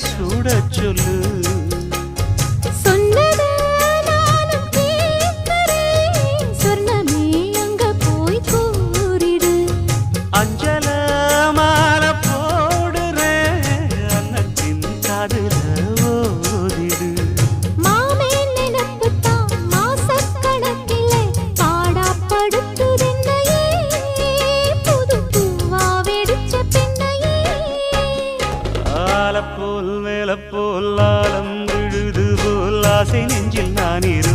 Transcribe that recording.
சூடச் சொல்லு. சொன்னத நானும் கேட்கிறேன், சொர்ணமே அங்க போய் கூறிடு. அஞ்சல மாலை போடுறேன், அன்னத்தின் காதுல ஓதிடு. மாமே நினைப்புத்தான் மாசக்கணக்கிலே பாடாப்படுத்துதென்னையே, புது பூவா வெடிச்ச பெண்ணையே. ஆலப்போல் மேலப்போல் ஆலம் விழுது போல் ஆசை நெஞ்சில் நான் இரு.